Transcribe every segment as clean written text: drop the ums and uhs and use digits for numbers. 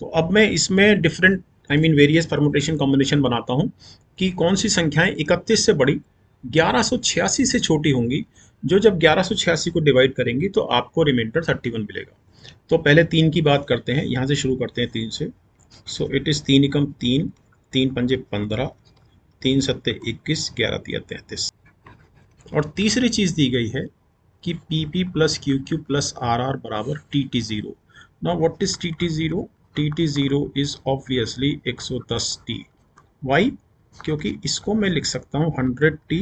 तो अब मैं इसमें डिफरेंट वेरियस परमुटेशन कॉम्बिनेशन बनाता हूँ कि कौन सी संख्याएं 31 से बड़ी 1186 से छोटी होंगी, जो जब 1186 को डिवाइड करेंगी तो आपको रिमाइंडर 31 मिलेगा। तो पहले 3 की बात करते हैं, यहाँ से शुरू करते हैं 3 से। सो इट इज़ 3 एकम 3, 3 पंजे 15, 3 सत्ते 21, 11 तिया 33। और तीसरी चीज़ दी गई है कि P P plus Q Q plus R R बराबर T T zero. Now what is T T zero? T T zero is obviously 110 T. Why? क्योंकि इसको मैं लिख सकता हूँ 100 T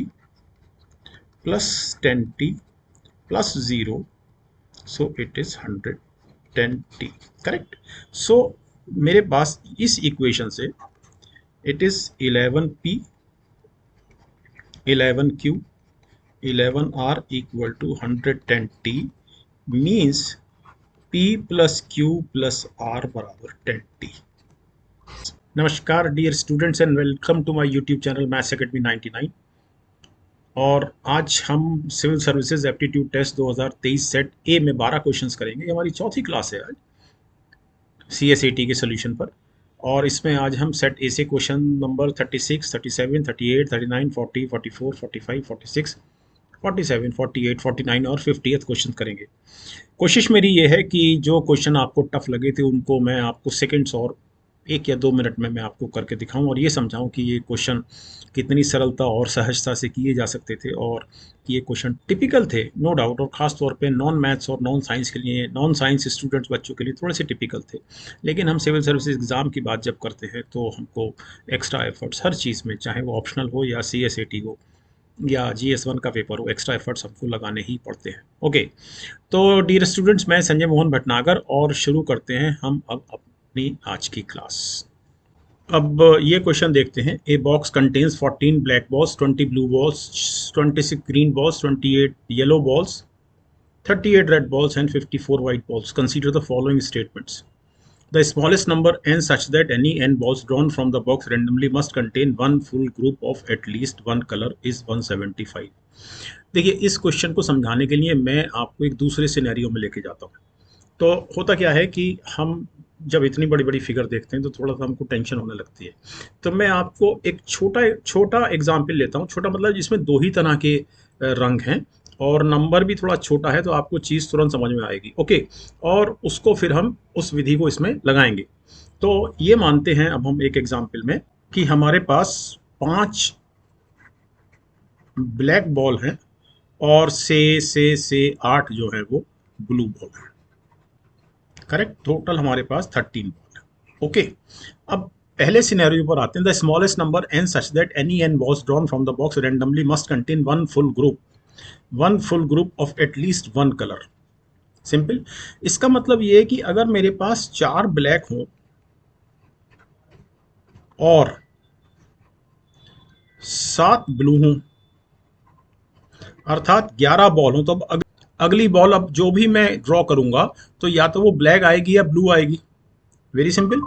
plus 10 T plus zero, so it is 110 T. Correct. So मेरे पास इस इक्वेशन से it is 11 P 11 Q 11R equal to 110T means P plus Q plus R बराबर 10T। नमस्कार dear students and welcome to my YouTube channel maths academy 99। और आज हम civil services aptitude test 2023 set A में 12 questions करेंगे। ये हमारी चौथी क्लास है आज CSAT के सोल्यूशन पर। और इसमें आज हम सेट ए से क्वेश्चन नंबर 36, 37, 38, 39, 40, 44, 45, 46, 47, 48, 49 और 50th क्वेश्चन करेंगे। कोशिश मेरी ये है कि जो क्वेश्चन आपको टफ लगे थे उनको मैं आपको सेकंड्स और 1 या 2 मिनट में मैं आपको करके दिखाऊं और ये समझाऊं कि ये क्वेश्चन कितनी सरलता और सहजता से किए जा सकते थे और ये क्वेश्चन टिपिकल थे, नो डाउट। और ख़ास तौर पे नॉन मैथ्स और नॉन साइंस के लिए, नॉन साइंस स्टूडेंट्स बच्चों के लिए थोड़े से टिपिकल थे। लेकिन हम सिविल सर्विसेज एग्ज़ाम की बात जब करते हैं तो हमको एक्स्ट्रा एफर्ट्स हर चीज़ में, चाहे वो ऑप्शनल हो या CSAT हो या GS1 का पेपर हो, एक्स्ट्रा एफर्ट्स हमको लगाने ही पड़ते हैं। ओके, तो डियर स्टूडेंट्स, मैं संजय मोहन भटनागर और शुरू करते हैं हम अब अपनी आज की क्लास। अब ये क्वेश्चन देखते हैं। A box contains 14 black balls, 20 blue balls, 26 green balls, 28 yellow balls, 38 red balls and 54 white balls. Consider the following statements. The smallest number n such that any n balls drawn from the box randomly must contain one full group of at least one color is 175। देखिए, इस question को समझाने के लिए मैं आपको एक दूसरे सिनेरियो में लेके जाता हूँ। तो होता क्या है कि हम जब इतनी बड़ी बड़ी फिगर देखते हैं तो थोड़ा सा हमको टेंशन होने लगती है। तो मैं आपको एक छोटा छोटा एग्जाम्पल लेता हूँ। छोटा मतलब जिसमें दो ही तरह के रंग हैं और नंबर भी थोड़ा छोटा है, तो आपको चीज़ तुरंत समझ में आएगी। ओके, और उसको फिर हम उस विधि को इसमें लगाएंगे। तो ये मानते हैं अब हम एक एग्जाम्पल में कि हमारे पास 5 ब्लैक बॉल हैं और से 8 जो है वो ब्लू बॉल है। करेक्ट। टोटल हमारे पास 13 बॉल है। ओके, अब पहले सिनेरियो पर आते हैं। The smallest number n such that any n balls drawn from the box randomly must contain one full group of at least one colour. Simple. इसका मतलब ये है कि अगर मेरे पास 4 ब्लैक हो और 7 ब्लू हों, अर्थात 11 बॉल हो, तो अब अगली बॉल अब जो भी मैं ड्रॉ करूंगा तो या तो वो ब्लैक आएगी या ब्लू आएगी। Very simple.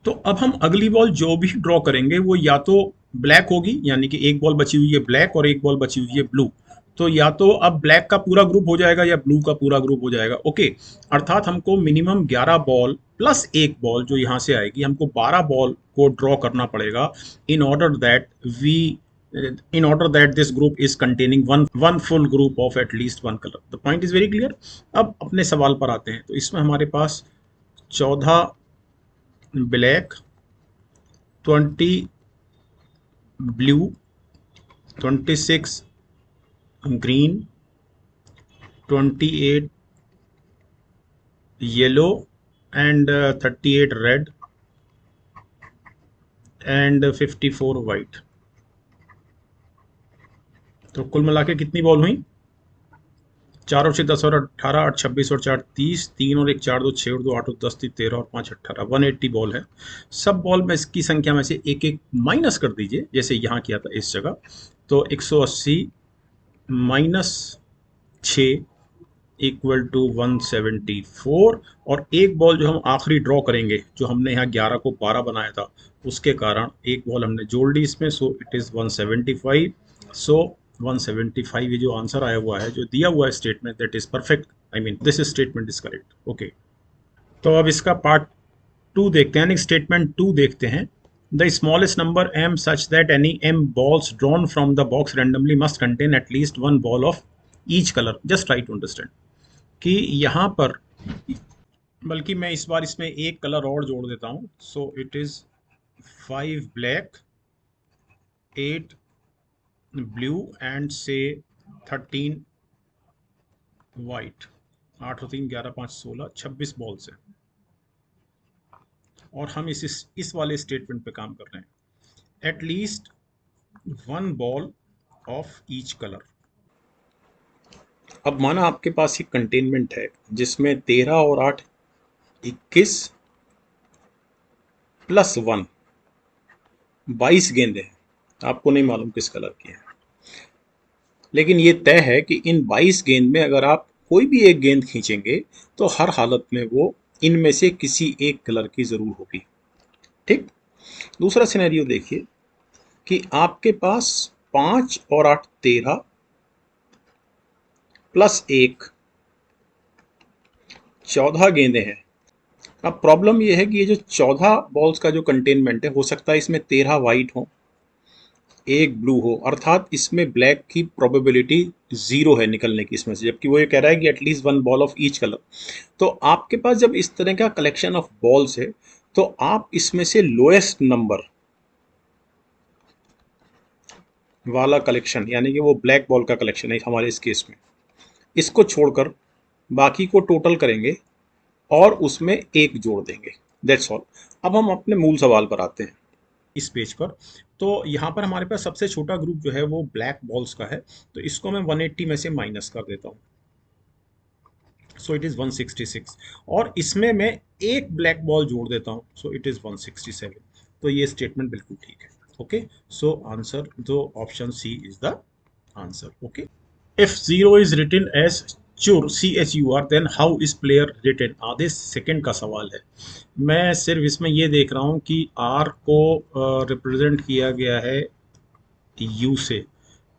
तो अब हम अगली बॉल जो भी ड्रॉ करेंगे वो या तो ब्लैक होगी, यानी कि एक बॉल बची हुई है ब्लैक और एक बॉल बची हुई है ब्लू। तो या तो अब ब्लैक का पूरा ग्रुप हो जाएगा या ब्लू का पूरा ग्रुप हो जाएगा। ओके, अर्थात हमको मिनिमम 11 बॉल प्लस एक बॉल जो यहाँ से आएगी, हमको 12 बॉल को ड्रॉ करना पड़ेगा in order that we this group is containing one full group of at least one colour. The point is very clear. अब अपने सवाल पर आते हैं। तो इसमें हमारे पास 14 black, 20 blue, 26 green, 28 yellow and 38 red and 54 white. तो कुल मिला के कितनी बॉल हुई? 4 और 6 10 और 18, 8 26 और 4 30, 3 और 1 4 2 6 और 2 8 और 10 13 और 5 18, 180 बॉल है। सब बॉल में इसकी संख्या में से एक एक माइनस कर दीजिए, जैसे यहाँ किया था इस जगह। तो 180 माइनस 6 इक्वल टू 174। और एक बॉल जो हम आखिरी ड्रॉ करेंगे, जो हमने यहाँ 11 को 12 बनाया था, उसके कारण एक बॉल हमने जोड़ ली इसमें। सो इट इज़ 175। सो 175 ये जो आंसर आया हुआ है, जो दिया हुआ है statement, that is perfect. This statement is correct. Okay, तो अब इसका पार्ट 2 देखते हैं, स्टेटमेंट 2 देखते हैं। The smallest number m such that any m balls drawn from the box randomly must contain at least one ball of each color. Just try to understand कि यहाँ पर, बल्कि मैं इस बार इसमें एक कलर और जोड़ देता हूँ। So it is 5 black, 8 blue and से 13 वाइट। 8 और 3 11 5 16 26 बॉल्स है, और हम इस वाले स्टेटमेंट पे काम कर रहे हैं। At least 1 ball of each colour. अब माना आपके पास एक कंटेनमेंट है जिसमें 13 और 8 21 प्लस 1 22 गेंदें हैं। आपको नहीं मालूम किस कलर की है, लेकिन ये तय है कि इन 22 गेंद में अगर आप कोई भी एक गेंद खींचेंगे तो हर हालत में वो इनमें से किसी एक कलर की जरूर होगी। ठीक। दूसरा सिनेरियो देखिए कि आपके पास 5 और 8 13 प्लस 1 14 गेंदें हैं। अब प्रॉब्लम यह है कि ये जो 14 बॉल्स का जो कंटेनमेंट है, हो सकता है इसमें 13 वाइट हो, एक ब्लू हो, अर्थात इसमें ब्लैक की प्रोबेबिलिटी 0 है निकलने की इसमें से, जबकि वो ये कह रहा है कि at least 1 ball of each colour. तो आपके पास जब इस तरह का कलेक्शन ऑफ बॉल्स है तो आप इसमें से लोएस्ट नंबर वाला कलेक्शन, यानी कि वो ब्लैक बॉल का कलेक्शन है हमारे इस केस में, इसको छोड़कर बाकी को टोटल करेंगे और उसमें एक जोड़ देंगे। That's all. अब हम अपने मूल सवाल पर आते हैं इस पेज पर। तो यहाँ पर हमारे पास सबसे छोटा ग्रुप जो है वो ब्लैक बॉल्स का है, तो इसको मैं 180 में से माइनस कर देता हूँ। सो इट इज 166, और इसमें मैं एक ब्लैक बॉल जोड़ देता हूँ, सो इट इज 167। तो ये स्टेटमेंट बिल्कुल ठीक है। ओके, सो आंसर जो option C is the answer. Okay, if 0 is written as chur chur then how is player written? आधे सेकंड का सवाल है। मैं सिर्फ इसमें ये देख रहा हूँ कि r को रिप्रेजेंट किया गया है u से,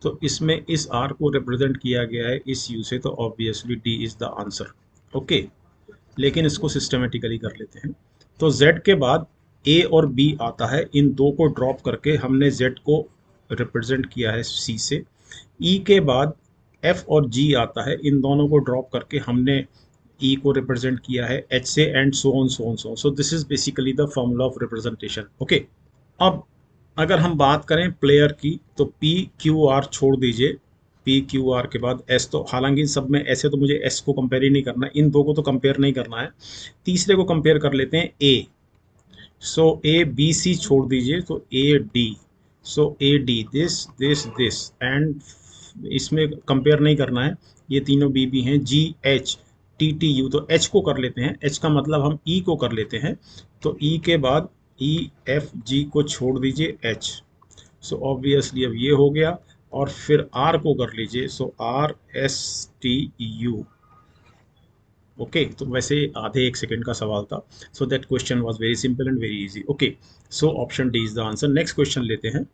तो इसमें इस r को रिप्रेजेंट किया गया है इस u से, तो obviously d is the answer. Okay, लेकिन इसको सिस्टमेटिकली कर लेते हैं। तो z के बाद a और b आता है, इन दो को ड्रॉप करके हमने z को रिप्रेजेंट किया है c से। e के बाद f और g आता है, इन दोनों को ड्रॉप करके हमने e को रिप्रेजेंट किया है h से, and so on so on so on. So this is basically the formula of representation. Okay, अब अगर हम बात करें प्लेयर की, तो पी क्यू आर छोड़ दीजिए, पी क्यू आर के बाद एस। तो हालांकि सब में ऐसे तो मुझे एस को कंपेयर ही नहीं करना है, इन दो को तो कंपेयर नहीं करना है, तीसरे को कंपेयर कर लेते हैं ए। सो ए बी सी छोड़ दीजिए, तो A D. So A D this this this, and इसमें कंपेयर नहीं करना है, ये तीनों बी बी हैं। जी एच टी टी यू, तो एच को कर लेते हैं, एच का मतलब हम ई को कर लेते हैं। तो ई के बाद ई एफ जी को छोड़ दीजिए एच। सो ऑब्वियसली अब ये हो गया, और फिर आर को कर लीजिए, so R S T U. Okay, तो वैसे आधे एक सेकंड का सवाल था। So that question was very simple and very easy. Okay, so option D is the answer. Next question लेते हैं।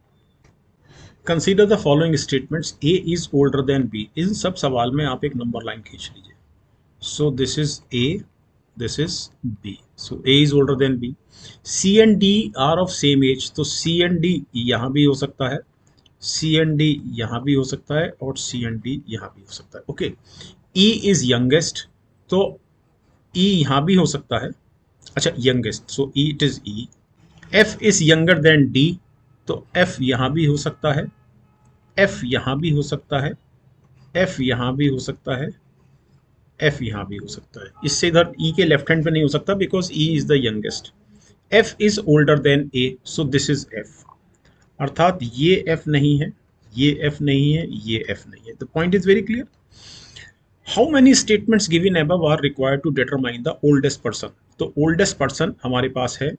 Consider the following statements, A is older than B. इन सब सवाल में आप एक नंबर लाइन खींच लीजिए। So this is A, this is B. So A is older than B. C and D are of same age. तो C and D यहाँ भी हो सकता है, C and D यहाँ भी हो सकता है, और C and D यहाँ भी हो सकता है। ओके, E is youngest, तो E यहाँ भी हो सकता है। अच्छा, youngest, so E it is E. F is younger than D, तो F यहाँ भी हो सकता है, F यहाँ भी हो सकता है, F यहाँ भी हो सकता है, एफ यहाँ भी हो सकता है। इससे इधर ई के लेफ्ट हैंड पे नहीं हो सकता, because E is the youngest. F is older than A, so this is F. अर्थात ये एफ नहीं है, ये एफ नहीं है, ये एफ नहीं है। The point is very clear. How many statements given above are required to determine the oldest person? तो ओल्डेस्ट पर्सन हमारे पास है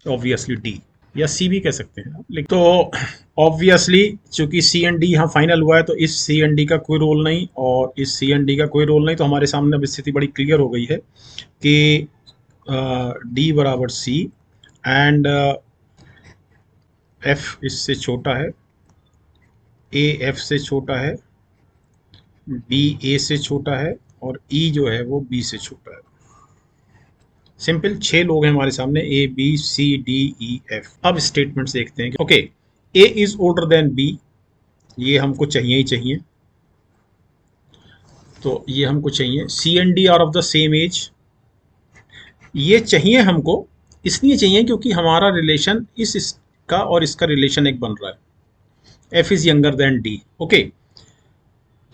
ऑब्वियसली डी, या सी भी कह सकते हैं आप। तो ऑब्वियसली चूंकि सी एंड डी यहाँ फाइनल हुआ है, तो इस सी एंड डी का कोई रोल नहीं और इस सी एंड डी का कोई रोल नहीं, तो हमारे सामने अब स्थिति बड़ी क्लियर हो गई है कि डी बराबर सी, एंड एफ इससे छोटा है, ए एफ से छोटा है, बी ए से छोटा है, और ई जो है वो बी से छोटा है। सिंपल, 6 लोग हैं हमारे सामने, A B C D E F. अब स्टेटमेंट देखते हैं। Okay, A is older than B, ये हमको चाहिए ही चाहिए, तो ये हमको चाहिए। C and D are of the same age, ये चाहिए हमको, इसलिए चाहिए क्योंकि हमारा रिलेशन इसका और इसका रिलेशन एक बन रहा है। F is younger than D. Okay,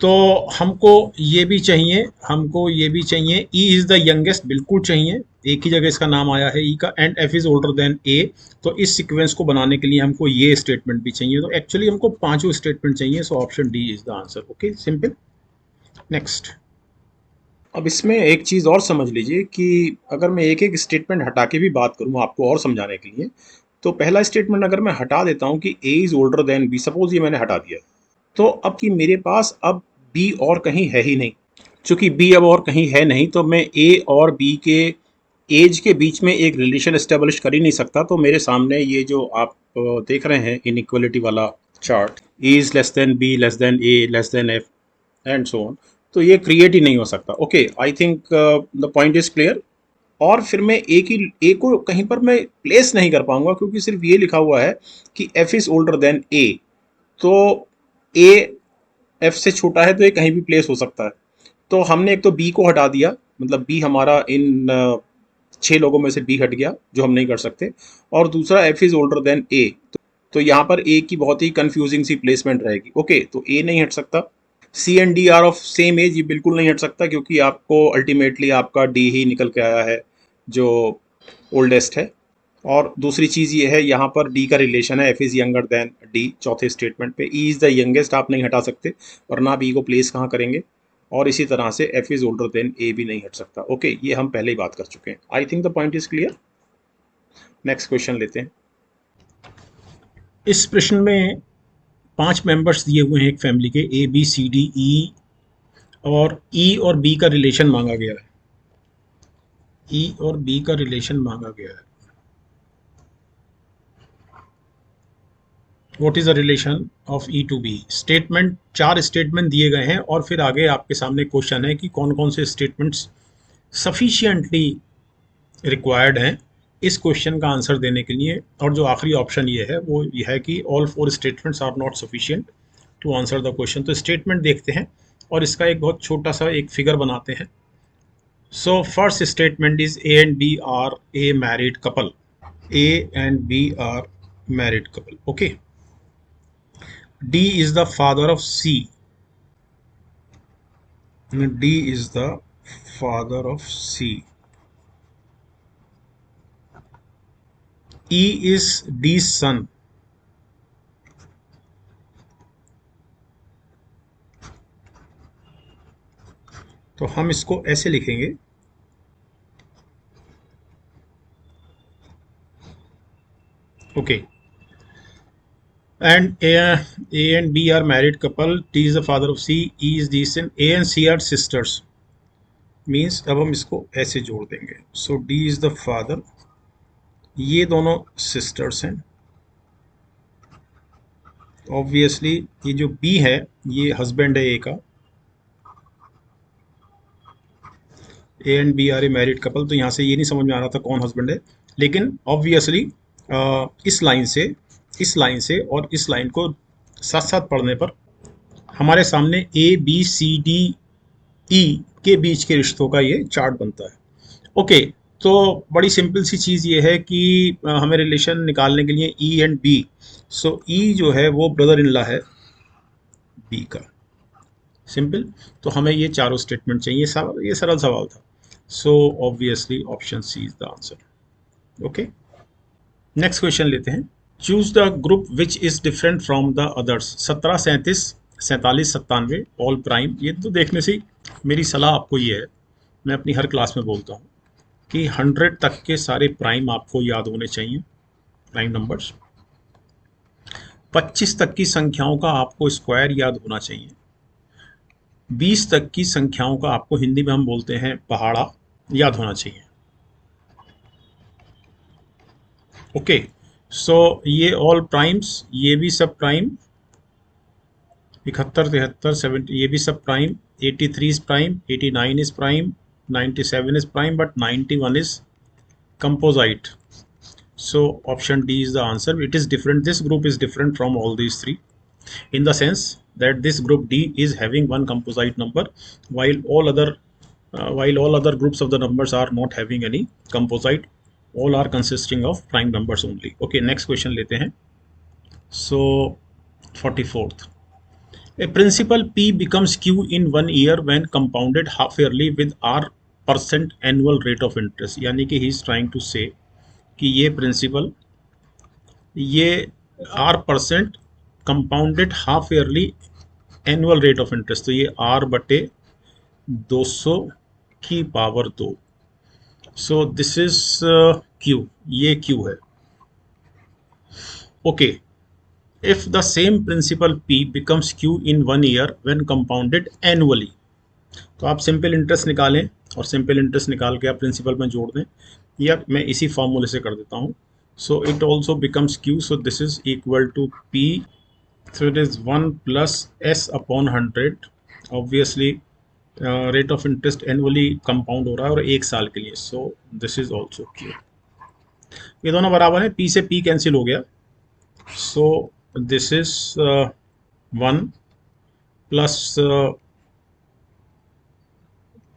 तो हमको ये भी चाहिए, हमको ये भी चाहिए। ई इज द यंगेस्ट, बिल्कुल चाहिए, एक ही जगह इसका नाम आया है ई का। And F is older than A, तो इस सीक्वेंस को बनाने के लिए हमको ये स्टेटमेंट भी चाहिए। तो एक्चुअली हमको पांचों स्टेटमेंट चाहिए, सो option D is the answer. Okay, simple. Next. अब इसमें एक चीज़ और समझ लीजिए कि अगर मैं एक एक स्टेटमेंट हटा के भी बात करूँ आपको और समझाने के लिए, तो पहला स्टेटमेंट अगर मैं हटा देता हूँ कि A is older than B, suppose ये मैंने हटा दिया, तो अब कि मेरे पास अब बी और कहीं है ही नहीं। चूंकि बी अब और कहीं है नहीं, तो मैं ए और बी के एज के बीच में एक रिलेशन एस्टेब्लिश कर ही नहीं सकता। तो मेरे सामने ये जो आप देख रहे हैं इनइक्वलिटी वाला chart, A is less than B, less than A, less than F and so on, तो ये क्रिएट ही नहीं हो सकता। Okay, I think the point is clear. और फिर मैं ए को कहीं पर मैं प्लेस नहीं कर पाऊंगा, क्योंकि सिर्फ ये लिखा हुआ है कि F is older than A, तो ए एफ से छोटा है, तो ये कहीं भी प्लेस हो सकता है। तो हमने एक तो बी को हटा दिया, मतलब बी हमारा इन 6 लोगों में से बी हट गया, जो हम नहीं कर सकते। और दूसरा F is older than A, तो यहाँ पर ए की बहुत ही कंफ्यूजिंग सी प्लेसमेंट रहेगी। ओके, तो ए नहीं हट सकता। C and D are of same age, ये बिल्कुल नहीं हट सकता, क्योंकि आपको अल्टीमेटली आपका डी ही निकल के आया है जो ओल्डेस्ट है। और दूसरी चीज़ ये है, यहाँ पर डी का रिलेशन है, F is younger than D. चौथे स्टेटमेंट पे ई इज़ द यंगेस्ट आप नहीं हटा सकते, वरना आप ई को प्लेस कहाँ करेंगे। और इसी तरह से एफ इज़ ओल्डर देन ए भी नहीं हट सकता। ओके, ये हम पहले ही बात कर चुके हैं। आई think the point is clear. Next question लेते हैं। इस प्रश्न में 5 मेंबर्स दिए हुए हैं एक फैमिली के, ए बी सी डी ई, और ई और बी का रिलेशन मांगा गया है। ई और बी का रिलेशन मांगा गया है। What is the relation of E to B. Statement, 4 statement दिए गए हैं, और फिर आगे आपके सामने क्वेश्चन है कि कौन कौन से स्टेटमेंट्स सफिशिएंटली रिक्वायर्ड हैं इस क्वेश्चन का आंसर देने के लिए। और जो आखिरी ऑप्शन ये है वो ये है कि all 4 statements are not sufficient to answer the question. तो स्टेटमेंट देखते हैं और इसका एक बहुत छोटा सा एक फिगर बनाते हैं। So first statement is A and B are a married couple. A and B are married couple. Okay, D is the father of C. D is the father of C. E is D's son. तो हम इसको ऐसे लिखेंगे, okay. And A and B are married couple. D is the father of C. E is D's son. A and C are sisters. Means अब हम इसको ऐसे जोड़ देंगे। So D is the father. ये दोनों sisters हैं। Obviously ये जो B है ये husband है A का। A and B are a married couple, तो यहाँ से ये नहीं समझ में आ रहा था कौन हस्बैंड है, लेकिन ऑब्वियसली इस लाइन से और इस लाइन को साथ साथ पढ़ने पर हमारे सामने ए बी सी डी ई के बीच के रिश्तों का ये चार्ट बनता है। ओके, तो बड़ी सिंपल सी चीज़ ये है कि हमें रिलेशन निकालने के लिए ई एंड बी, सो ई जो है वो ब्रदर इन लॉ है बी का। सिंपल, तो हमें ये चारों स्टेटमेंट चाहिए। ये सरल सवाल था। So obviously option C is the answer. Okay, next question लेते हैं। Choose the group which is different from the others. 17, 37, 47, 97 all prime. ये तो देखने से मेरी सलाह आपको ये है, मैं अपनी हर क्लास में बोलता हूँ कि 100 तक के सारे प्राइम आपको याद होने चाहिए, प्राइम नंबर्स। 25 तक की संख्याओं का आपको स्क्वायर याद होना चाहिए। 20 तक की संख्याओं का आपको हिंदी में हम बोलते हैं पहाड़ा, याद होना चाहिए। ओके, सो ये ऑल प्राइम्स, ये भी सब प्राइम, 71, 73, 70 ये भी सब prime, 83 is prime, 89 is prime, 97 is prime, but 91 is composite. So option D is the answer. It is different. This group is different from all these three in the sense that this group D is having one composite number, while all other groups of the numbers are not having any composite. All are consisting of prime numbers only. Okay, next question लेते हैं. So 44th. A principal P becomes Q in 1 year when compounded half yearly with R% annual rate of interest. यानी कि he is trying to say कि ये principal ये R% compounded half yearly annual rate of interest, तो ये R/200 की power 2. So this is Q, ये Q है. Okay, if the same principal P becomes Q in 1 year when compounded annually, तो आप सिंपल इंटरेस्ट निकालें और सिंपल इंटरेस्ट निकाल के आप प्रिंसिपल में जोड़ दें, या मैं इसी फॉर्मूले से कर देता हूँ. So it also becomes Q, so this is equal to P, so it is 1 plus S upon 100. Obviously rate of interest annually compound हो रहा है और 1 साल के लिए, so this is also Q. ये दोनों बराबर है, P से P कैंसिल हो गया, सो this is 1 plus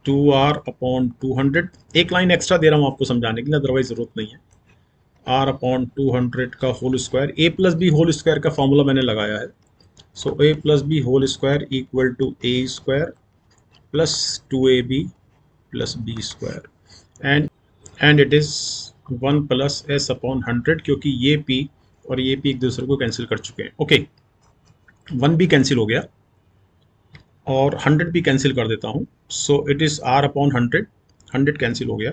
2R upon 200. एक लाइन एक्स्ट्रा दे रहा हूँ आपको समझाने के लिए, अदरवाइज जरूरत नहीं है. R अपॉन 200 का whole square, A plus B whole square का फॉर्मूला मैंने लगाया है. So A plus B whole square equal to A square plus 2AB plus B square and it is 1 plus S upon 100, क्योंकि ये P और ये P एक दूसरे को कैंसिल कर चुके हैं. ओके, 1 भी कैंसिल हो गया और 100 भी कैंसिल कर देता हूँ. So it is R upon 100, 100 cancel हो गया,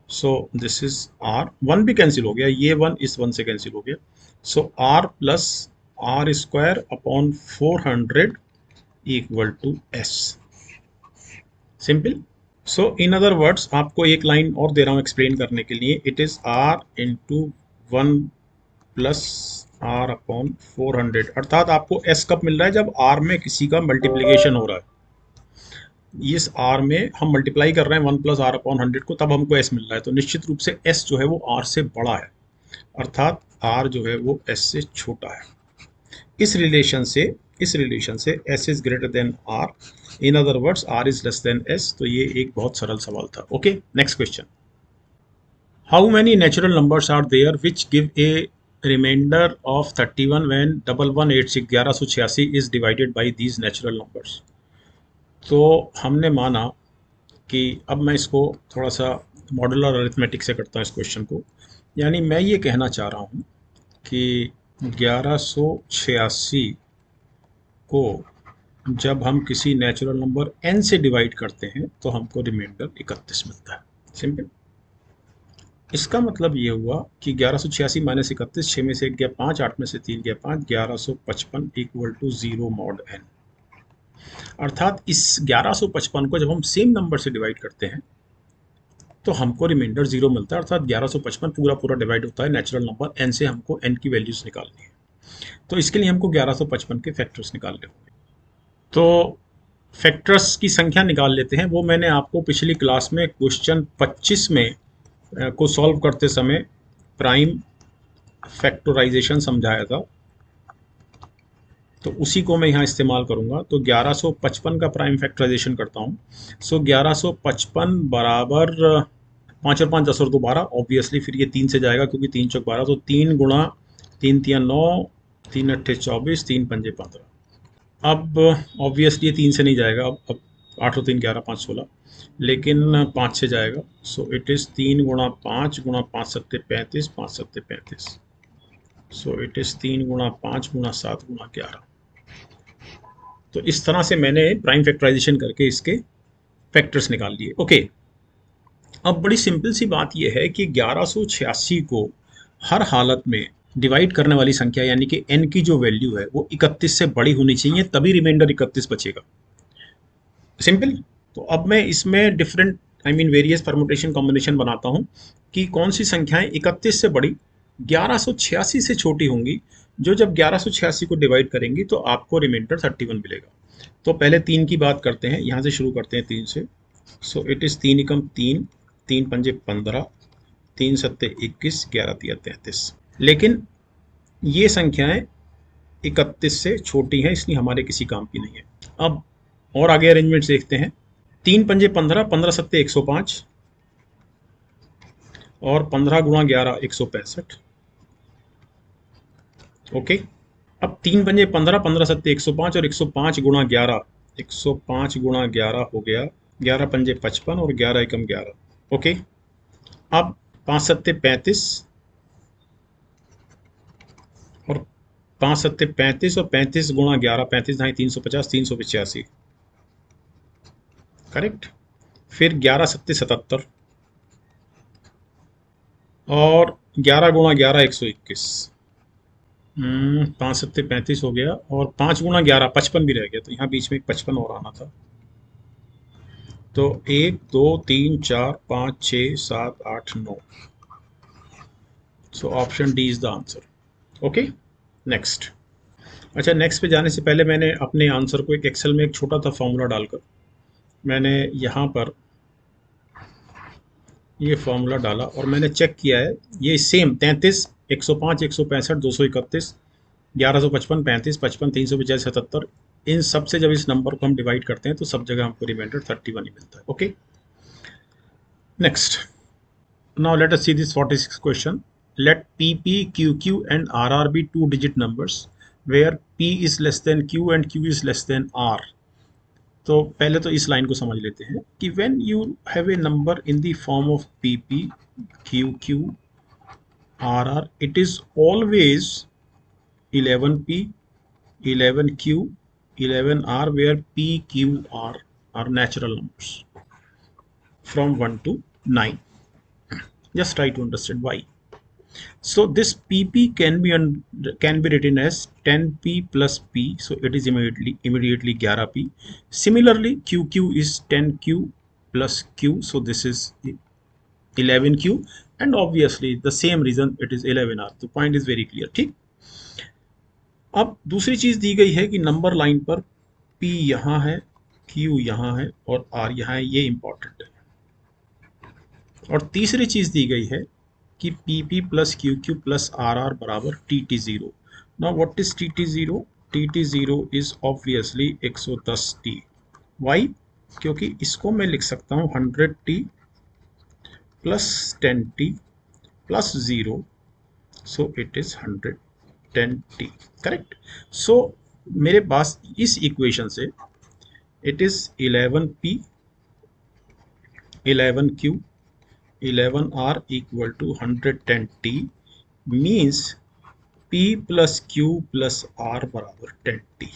सो दिस इज R. 1 भी कैंसिल हो गया, ये 1 इस 1 से कैंसिल हो गया, so R plus R square upon 400 equal to S. Simple. So in other words, आपको एक लाइन और दे रहा हूँ एक्सप्लेन करने के लिए. It is R into 1 plus R upon 400, अर्थात आपको S कब मिल रहा है, जब R में किसी का मल्टीप्लीकेशन हो रहा है. इस R में हम मल्टीप्लाई कर रहे हैं 1 प्लस R अपॉन 100 को, तब हमको S मिल रहा है. तो निश्चित रूप से S जो है वो R से बड़ा है, अर्थात R जो है वो S से छोटा है. इस रिलेशन से S is greater than R. In other words R is less than S. तो ये एक बहुत सरल सवाल था. Okay, next question. How many natural numbers are there which give a remainder of 31 when 1186 is divided by these natural numbers. तो हमने माना कि अब मैं इसको थोड़ा सा मॉड्यूलर अरिथमेटिक से करता हूँ इस क्वेश्चन को. यानी मैं ये कहना चाह रहा हूँ कि 1186 को जब हम किसी नेचुरल नंबर n से डिवाइड करते हैं तो हमको रिमाइंडर 31 मिलता है. सिंपल. इसका मतलब ये हुआ कि 1186 माइनस 31, 6 में से 1 गया 5, 8 में से 3 गया 5, 1155 इक्वल टू 0 मॉड n. अर्थात इस 1155 को जब हम सेम नंबर से डिवाइड करते हैं तो हमको रिमाइंडर 0 मिलता है. अर्थात 1155 पूरा डिवाइड होता है नेचुरल नंबर n से. हमको n की वैल्यूज निकालनी है, तो इसके लिए हमको 1155 के फैक्टर्स निकालने होंगे. तो फैक्टर्स की संख्या निकाल लेते हैं. वो मैंने आपको पिछली क्लास में क्वेश्चन 25 में को सॉल्व करते समय प्राइम फैक्टराइजेशन समझाया था, तो उसी को मैं यहाँ इस्तेमाल करूँगा. तो 1155 का प्राइम फैक्टराइजेशन करता हूँ. सो 1155 बराबर 5 और 5 10 और 2 12. ऑब्वियसली फिर ये 3 से जाएगा क्योंकि 3 चौक 12, तो 3 गुणा 3 तिया 9, 3 अट्ठे 24, 3 पंजे 15. अब ऑब्वियसली ये 3 से नहीं जाएगा, अब 8 और 3 11, 5 16, लेकिन 5 से जाएगा. सो इट इज़ 3 गुणा 5 गुणा 5 सत्ते 35, 5 सत्ते 35. सो इट इज़ 3 गुणा 5 गुणा 7 गुणा 11. तो इस तरह से मैंने प्राइम फैक्टराइजेशन करके इसके फैक्टर्स निकाल लिए. ओके, अब बड़ी सिंपल सी बात यह है कि 1186 को हर हालत में डिवाइड करने वाली संख्या यानी कि n की जो वैल्यू है वो 31 से बड़ी होनी चाहिए, तभी रिमाइंडर 31 बचेगा. सिंपल. तो अब मैं इसमें डिफरेंट वेरियस परमुटेशन कॉम्बिनेशन बनाता हूँ कि कौन सी संख्याएं 31 से बड़ी 1186 से छोटी होंगी, जो जब 1186 को डिवाइड करेंगी तो आपको रिमाइंडर 31 मिलेगा. तो पहले 3 की बात करते हैं, यहाँ से शुरू करते हैं 3 से. सो इट इज़ 3 एकम 3, 3 पंजे 15, 3 सत्ते 21, 11 तिया 33। लेकिन ये संख्याएं 31 से छोटी हैं, इसलिए हमारे किसी काम की नहीं है। अब और आगे अरेंजमेंट देखते हैं। 3 पंजे 15, 15 सत्ते 105 और 15 गुणा 11 165। ओके, अब 3 पंजे 15, 15 सत्ते 105 और 105 गुणा 11, 105 गुणा 11 हो गया 11 पंजे 55 और 11 एकम 11। ओके, अब 5 सत्ते 35 और 5 सत्ते 35 और 35 गुणा 11, 35 ढाई 350, 385। करेक्ट। फिर 11 सत्ते 77 और 11 गुणा 11 121। 5 सत्ते 35 हो गया और 5 गुणा 11 55 भी रह गया, तो यहाँ बीच में एक 55 और आना था। तो 1 2 3 4 5 6 7 8 9। सो option D is the answer. Okay, next. अच्छा, नेक्स्ट पे जाने से पहले मैंने अपने आंसर को एक एक्सेल में एक छोटा सा फॉर्मूला डालकर मैंने यहाँ पर ये फॉर्मूला डाला और मैंने चेक किया है, ये सेम 33 105 165 231 1155 35 55 350 77, इन सब से जब इस नंबर को हम डिवाइड करते हैं तो सब जगह हमको रिमाइंडर 31 ही मिलता है। Okay, next. Now let us see this 46 question. Let PP, QQ and RR be two-digit numbers where P is less than Q and Q is less than R. तो पहले तो इस लाइन को समझ लेते हैं कि when you have a number in the form of PP, QQ, RR, it is always 11P, 11Q, 11R, where P, Q, R are natural numbers from 1 to 9. Just try to understand why. So this PP can be written as 10P plus P, so it is immediately 11P. Similarly, QQ is 10Q plus Q, so this is 11Q, and obviously the same reason it is 11R. The point is very clear. ठीक। अब दूसरी चीज दी गई है कि number line पर P यहाँ है, Q यहाँ है और R यहाँ है, ये इंपॉर्टेंट है। और तीसरी चीज दी गई है कि PP plus QQ plus RR बराबर TT0। Now what is TT0? TT0 is obviously 110T। Why? क्योंकि इसको मैं लिख सकता हूँ 100T plus 10T plus 0, so it is 110T। Correct. So मेरे पास इस इक्वेशन से it is 11P 11Q 11R equal to 110T means P plus Q plus R बराबर 10T।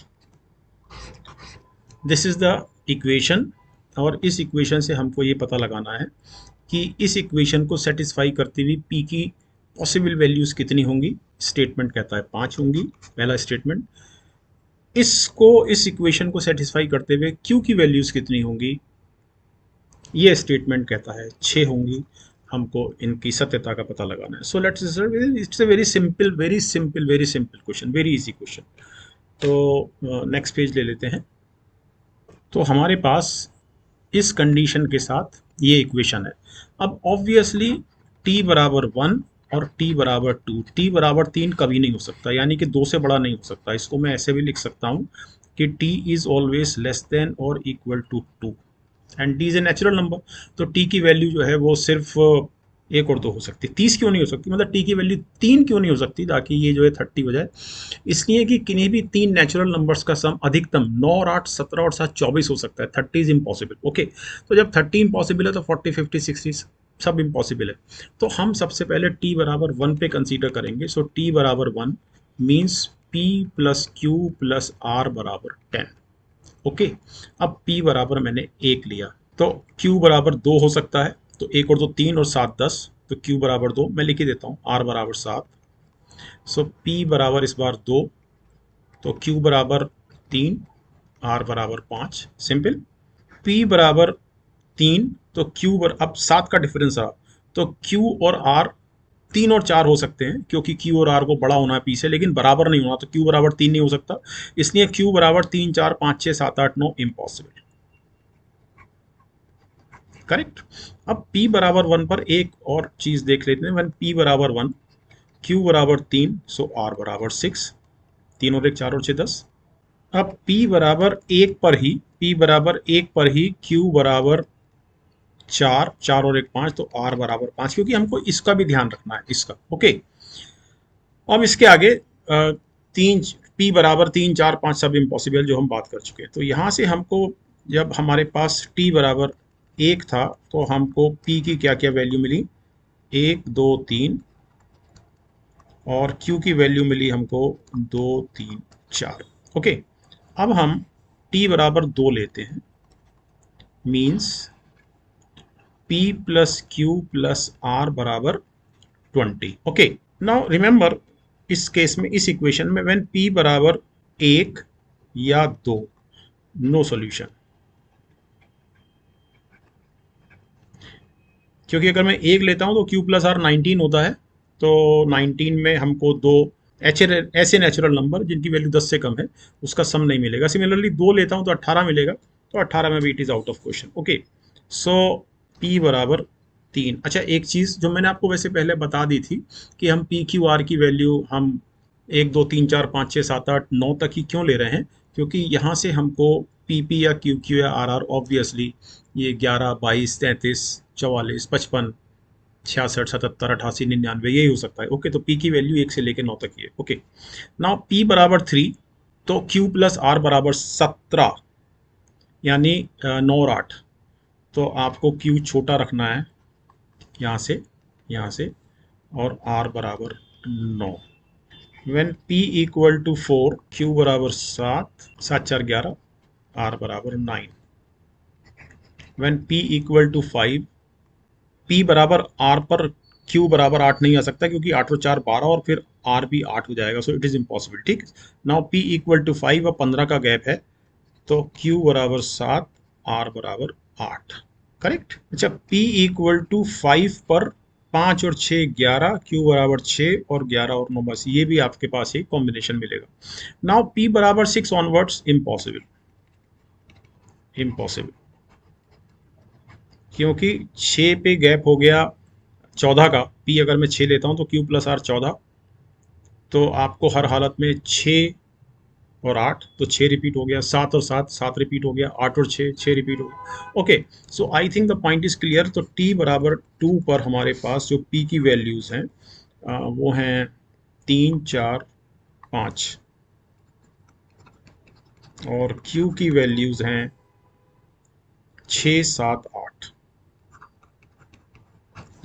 This is the equation, और इस इक्वेशन से हमको ये पता लगाना है कि इस इक्वेशन को सेटिस्फाई करते हुए P की पॉसिबल वैल्यूज कितनी होंगी। स्टेटमेंट कहता है 5 होंगी, पहला स्टेटमेंट। इस इक्वेशन को सेटिस्फाई करते हुए Q की वैल्यूज कितनी होंगी, ये स्टेटमेंट कहता है 6 होंगी। हमको इनकी सत्यता का पता लगाना है। So let's, it's a very simple question, very easy question. तो नेक्स्ट पेज ले लेते हैं। तो हमारे पास इस कंडीशन के साथ ये इक्वेशन है। अब ऑब्वियसली t बराबर 1 और t बराबर 2, t बराबर 3 कभी नहीं हो सकता, यानी कि 2 से बड़ा नहीं हो सकता। इसको मैं ऐसे भी लिख सकता हूँ कि t is always less than और equal to 2 and D is a natural number. तो टी की वैल्यू जो है वो सिर्फ 1 और 2 हो सकती है, 30 क्यों नहीं हो सकती, मतलब टी की वैल्यू 3 क्यों नहीं हो सकती ताकि ये जो है 30 हो जाए। इसलिए कि किन्हीं भी 3 नेचुरल नंबर्स का सम अधिकतम 9 और 8 17 और 7 24 हो सकता है। 30 इज इम्पॉसिबल। ओके, तो जब 30 इम्पॉसिबल है तो 40 50 60 सब इम्पॉसिबल है। तो हम सबसे पहले t बराबर 1 पे कंसीडर करेंगे। सो t बराबर 1 means p plus Q plus r बराबर 10। ओके, अब P बराबर मैंने 1 लिया तो Q बराबर 2 हो सकता है, तो 1 और 2 3 और 7 10, तो Q बराबर 2 मैं लिख ही देता हूँ, R बराबर 7। सो P बराबर इस बार 2, तो Q बराबर 3, R बराबर 5। सिंपल। P बराबर 3 तो Q अब 7 का डिफरेंस रहा, तो Q और R 3 और 4 हो सकते हैं क्योंकि Q और R को बड़ा होना है P से, लेकिन बराबर नहीं होना, तो Q बराबर 3 नहीं हो सकता। इसलिए Q बराबर 3 4 5 6 7 8 9 इम्पॉसिबल। करेक्ट। अब p बराबर 1 पर एक और चीज देख लेते हैं। वन p बराबर 1, q बराबर 3, सो r बराबर 6, 3 और 1 4 और 6 10। अब p बराबर 1 पर ही, p बराबर 1 पर ही q बराबर 4, 4 और 1 5, तो r बराबर 5, क्योंकि हमको इसका भी ध्यान रखना है, इसका। ओके, अब इसके आगे तीन, p बराबर 3 4 5 सब इम्पॉसिबल जो हम बात कर चुके हैं। तो यहाँ से हमको, जब हमारे पास t बराबर 1 था तो हमको p की क्या क्या वैल्यू मिली, 1 2 3, और q की वैल्यू मिली हमको 2 3 4। ओके, अब हम t बराबर 2 लेते हैं, means p plus q plus r बराबर 20। ओके, नाउ रिमेंबर, इस केस में, इस इक्वेशन में, व्हेन p बराबर 1 या 2, नो सॉल्यूशन, क्योंकि अगर मैं 1 लेता हूं तो q प्लस आर 19 होता है। तो 19 में हमको दो ऐसे नेचुरल नंबर जिनकी वैल्यू 10 से कम है उसका सम नहीं मिलेगा। सिमिलरली 2 लेता हूं तो 18 मिलेगा, तो 18 में भी it is out of question. Okay, so p बराबर 3। अच्छा, एक चीज़ जो मैंने आपको वैसे पहले बता दी थी कि हम p क्यू r की वैल्यू हम 1 2 3 4 5 6 7 8 9 तक ही क्यों ले रहे हैं, क्योंकि यहाँ से हमको PP या QQ या RR ऑब्वियसली ये 11 22 33 44 55 66 77 88 99 यही हो सकता है। ओके, तो P की वैल्यू 1 से लेकर 9 तक ही है। ओके, नाउ P बराबर 3, तो Q प्लस R बराबर 17, यानी 9 और 8। तो आपको Q छोटा रखना है यहाँ से, यहाँ से, और R बराबर 9। When P equal to 4, Q बराबर 7, 7 4 11, R बराबर 9। When P equal to 5, P बराबर R पर Q बराबर 8 नहीं आ सकता, क्योंकि 8 और 4 12 और फिर R भी 8 हो जाएगा, सो इट इज इम्पॉसिबल। ठीक, नाउ P इक्वल टू 5 और 15 का गैप है, तो Q बराबर 7, R बराबर 8। करेक्ट। अच्छा, P इक्वल टू 5 पर 5 और 6 11, Q बराबर 6 और 11 और 9, बस ये भी आपके पास एक कॉम्बिनेशन मिलेगा। नाउ P बराबर 6 ऑनवर्ड्स, इम्पॉसिबल, इम्पॉसिबल, क्योंकि 6 पे गैप हो गया 14 का। P अगर मैं 6 लेता हूं तो Q प्लस R 14, तो आपको हर हालत में 6 और 8, तो 6 रिपीट हो गया, 7 और 7 7 रिपीट हो गया, 8 और 6 6 रिपीट हो गया। Okay, so I think the point is clear. तो t बराबर 2 पर हमारे पास जो p की वैल्यूज हैं वो हैं 3 4 5, और q की वैल्यूज हैं 6 7 8,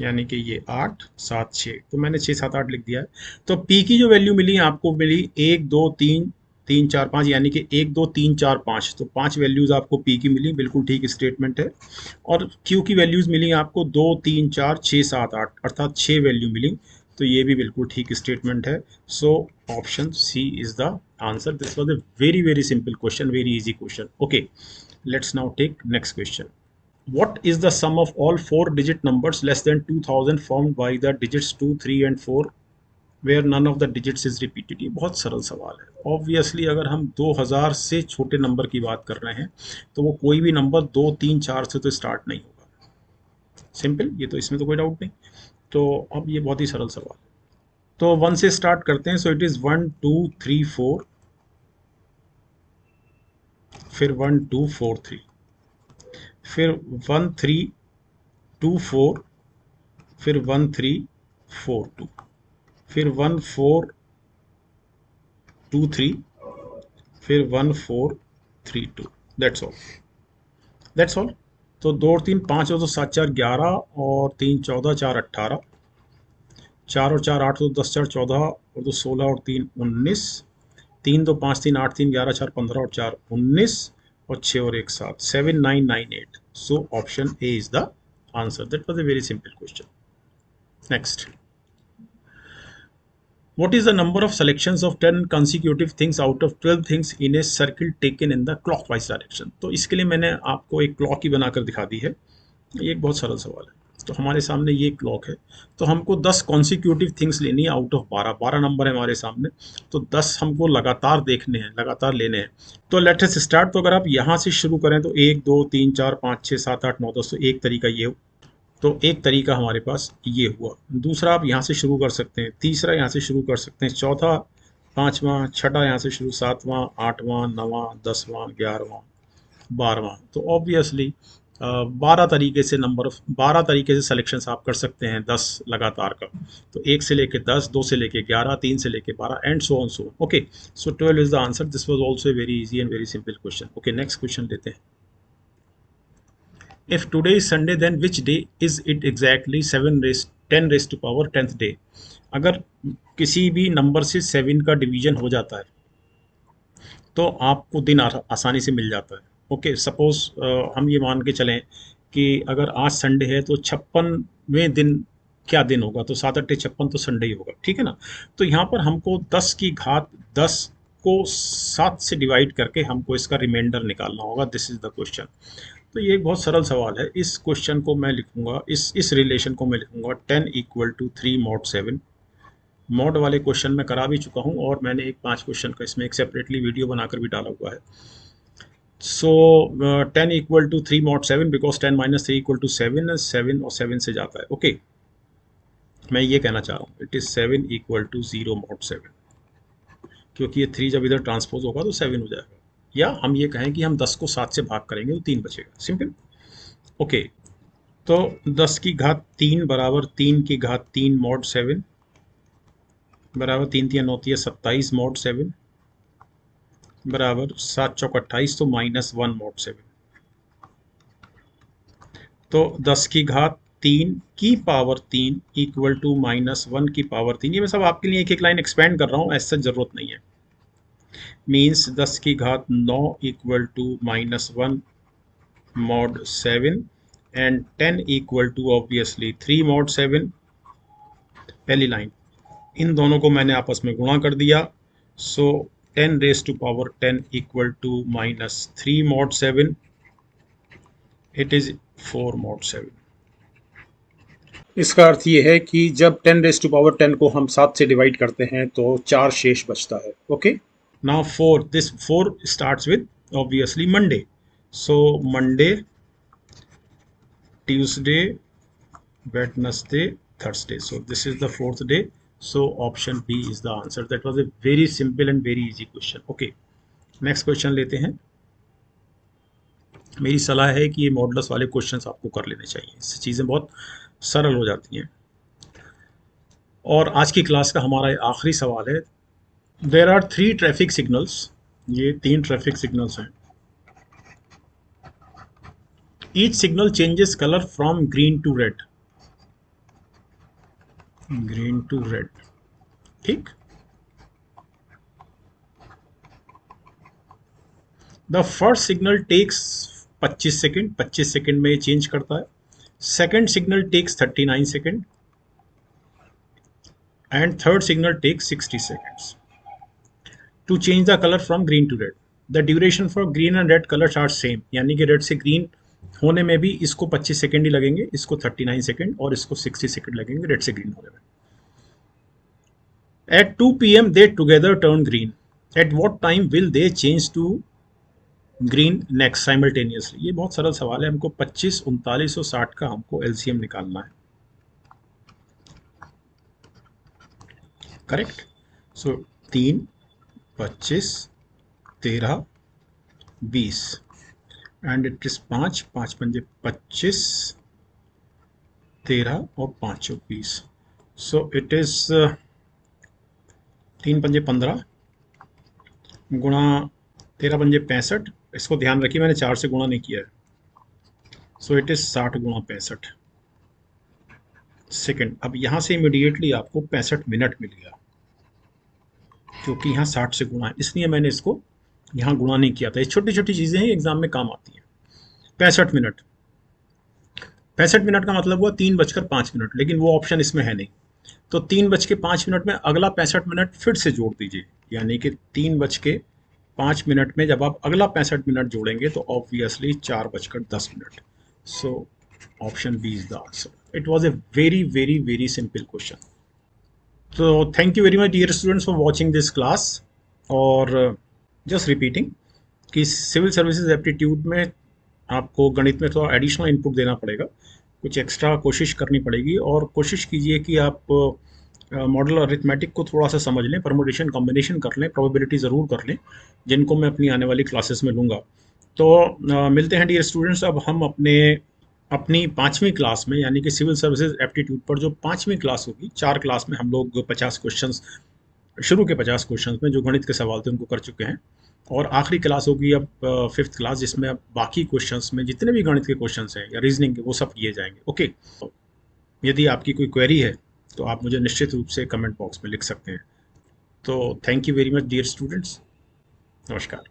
यानी कि ये 8 7 6, तो मैंने 6 7 8 लिख दिया है। तो p की जो वैल्यू मिली आपको मिली 1 2 3 3 4 5, यानी कि 1 2 3 4 5, तो 5 वैल्यूज आपको p की मिली, बिल्कुल ठीक स्टेटमेंट है। और q की वैल्यूज मिली आपको 2 3 4 6 7 8, अर्थात 6 वैल्यू मिली, तो ये भी बिल्कुल ठीक स्टेटमेंट है। So option C is the answer. This was a very very simple question, very easy question. Okay, let's now take next question. What is the sum of all four-digit numbers less than 2000 formed by the digits 2, 3 and 4 where none of the digits is repeated? ये बहुत सरल सवाल है। Obviously अगर हम 2000 से छोटे number की बात कर रहे हैं तो वो कोई भी नंबर 2 3 4 से तो स्टार्ट नहीं होगा। सिंपल, ये तो इसमें तो कोई डाउट नहीं। तो अब ये बहुत ही सरल सवाल है। तो 1 से स्टार्ट करते हैं। सो इट इज़ 1 2 3 4, फिर 1 2 4 3, फिर 1 3 2 4, फिर 1 3 4 2, फिर 1 4 2 3, फिर 1 4 3 2। That's all, that's all. तो 2 और 3 5 और 2 7 4 11, और 3 14, 4 18, 4 और 4 8, तो 10 4 14, और 2 16, और 3 19, 3 2 5 3 8 3 11 4 15, और 4 19, और 6 और 1 7, 7 9 9 8। So option A is the answer. That was a very simple question. Next, what is the number of selections of 10 consecutive things out of 12 things in a circle taken in the clockwise direction? तो इसके लिए मैंने आपको एक clock ही बनाकर दिखा दी है। ये एक बहुत सरल सवाल है। तो हमारे सामने ये क्लॉक है, तो हमको 10 कॉन्सिक्यूटिव थिंग्स लेनी है आउट ऑफ 12 नंबर है हमारे सामने, तो 10 हमको लगातार देखने हैं, लगातार लेने हैं। तो लेट अस स्टार्ट। तो अगर आप यहाँ से शुरू करें तो 1 2 3 4 5 6 7 8 9 10, तो एक तरीका ये, तो एक तरीका हमारे पास ये हुआ। दूसरा आप यहाँ से शुरू कर सकते हैं, तीसरा यहाँ से शुरू कर सकते हैं, चौथा, पांचवा, छठा यहाँ से शुरू, सातवां, आठवां, नवां, 10वां, 11वां, 12वां। तो ऑब्वियसली 12 तरीके से नंबर ऑफ 12 तरीके से सिलेक्शंस आप कर सकते हैं 10 लगातार का। तो 1 से लेके 10, 2 से लेके 11, 3 से लेके 12 and so on so. Okay, so 12 is the answer. This was also a very easy and very simple question. Okay, next question लेते हैं। If today is Sunday, then which day is it exactly 10 raised to power 10th day? अगर किसी भी number से 7 का division हो जाता है तो आपको दिन आसानी से मिल जाता है। ओके, सपोज हम ये मान के चलें कि अगर आज संडे है तो 56वें दिन क्या दिन होगा, तो 7 8 56 तो संडे ही होगा, ठीक है ना। तो यहाँ पर हमको 10 की घात 10 को 7 से डिवाइड करके हमको इसका रिमाइंडर निकालना होगा। This is the question. तो ये एक बहुत सरल सवाल है। इस क्वेश्चन को मैं लिखूंगा, इस रिलेशन को मैं लिखूंगा 10 इक्वल टू 3 मॉड 7। मॉड वाले क्वेश्चन मैं करा भी चुका हूँ और मैंने एक 5 क्वेश्चन का इसमें एक सेपरेटली वीडियो बनाकर भी डाला हुआ है। So 10 equal to 3 mod 7 because 10 minus 3 equal to 7, 7 और 7 से जाता है। ओके, मैं ये कहना चाह रहा हूँ it is 7 equal to 0 mod 7, क्योंकि ये 3 जब इधर ट्रांसपोज होगा तो 7 हो जाएगा। या हम ये कहें कि हम 10 को 7 से भाग करेंगे तो 3 बचेगा, सिंपल। ओके, तो 10 की घात 3 बराबर 3 की घात 3 मॉड 7 बराबर 3 3 9 27 मॉड 7 बराबर 7 चौक 28, तो -1 मॉड 7। तो 10 की घात 3 की पावर 3 इक्वल टू -1 की पावर 3। ये मैं सब आपके लिए एक एक लाइन एक्सपेंड कर रहा हूँ, ऐसा जरूरत नहीं है। मीन्स 10 की घात 9 equal to -1 mod 7 and 10 equal to obviously 3 mod 7। पहली लाइन, इन दोनों को मैंने आपस में गुणा कर दिया, so 10 raise to power 10 equal to -3 mod 7, it is 4 mod 7। इसका अर्थ ये है कि जब 10 रेज टू पावर 10 को हम 7 से डिवाइड करते हैं तो 4 शेष बचता है। Okay, now 4, this 4 starts with obviously Monday, so Monday, Tuesday, Wednesday, Thursday, so this is the 4th day, so option B is the answer. That was a very simple and very easy question. Okay, next question लेते हैं। मेरी सलाह है कि ये modulus वाले questions आपको कर लेने चाहिए, इससे चीज़ें बहुत सरल हो जाती हैं। और आज की क्लास का हमारा आखिरी सवाल है। देयर आर 3 ट्रैफिक सिग्नल्स, ये 3 ट्रैफिक सिग्नल्स हैं। Each signal changes colour from green to red, green to red, ठीक। The first signal takes 25 second, 25 second में ये चेंज करता है। Second signal takes 39 second and third signal takes 60 seconds to change the colour from green to red. The duration for green and red colours are same, यानी कि red से green होने में भी इसको 25 सेकेंड ही लगेंगे, इसको 39 सेकेंड और इसको 60 सेकेंड लगेंगे रेड से ग्रीन होने में। At 2 p.m. they together turn green. At what time will they change to green next simultaneously? ये बहुत सरल सवाल है। हमको 25, 39 और 60 का हमको एलसीएम निकालना है, correct. So 3, 25, 13, 20 and it is 5, 5 पंजे 25, 13 और 5 20। सो इट इज 3 पंजे 15 गुणा 13 पंजे 65। इसको ध्यान रखिए मैंने 4 से गुणा नहीं किया है। सो इट इज 60 गुणा 65 सेकेंड। अब यहाँ से इमीडिएटली आपको 65 मिनट मिल गया, क्योंकि यहाँ 60 से गुणा है, इसलिए मैंने इसको यहाँ गुणा नहीं किया था। ये छोटी छोटी चीज़ें हैं, एग्जाम में काम आती हैं। 65 मिनट, 65 मिनट का मतलब हुआ 3:05, लेकिन वो ऑप्शन इसमें है नहीं, तो 3:05 में अगला 65 मिनट फिर से जोड़ दीजिए, यानी कि 3:05 में जब आप अगला 65 मिनट जोड़ेंगे तो obviously 4:10। So option B is the answer. It was a very very very simple question. तो thank you very much dear students for watching this class. और जस्ट रिपीटिंग कि सिविल सर्विसेज एप्टीट्यूड में आपको गणित में थोड़ा एडिशनल इनपुट देना पड़ेगा, कुछ एक्स्ट्रा कोशिश करनी पड़ेगी. और कोशिश कीजिए कि आप मॉडल अरिथमेटिक को थोड़ा सा समझ लें, परमुटेशन कॉम्बिनेशन कर लें, प्रोबेबिलिटी ज़रूर कर लें, जिनको मैं अपनी आने वाली क्लासेस में लूँगा. तो मिलते हैं डियर स्टूडेंट्स. अब हम अपनी 5वीं क्लास में, यानी कि सिविल सर्विसेज एप्टीट्यूड पर जो 5वीं क्लास होगी, 4 क्लास में हम लोग 50 क्वेश्चंस, शुरू के 50 क्वेश्चंस में जो गणित के सवाल थे उनको कर चुके हैं. और आखिरी क्लास होगी अब 5th क्लास, जिसमें अब बाकी क्वेश्चंस में जितने भी गणित के क्वेश्चंस हैं या रीजनिंग के, वो सब किए जाएंगे. ओके. यदि आपकी कोई क्वेरी है तो आप मुझे निश्चित रूप से कमेंट बॉक्स में लिख सकते हैं. तो thank you very much dear students. नमस्कार.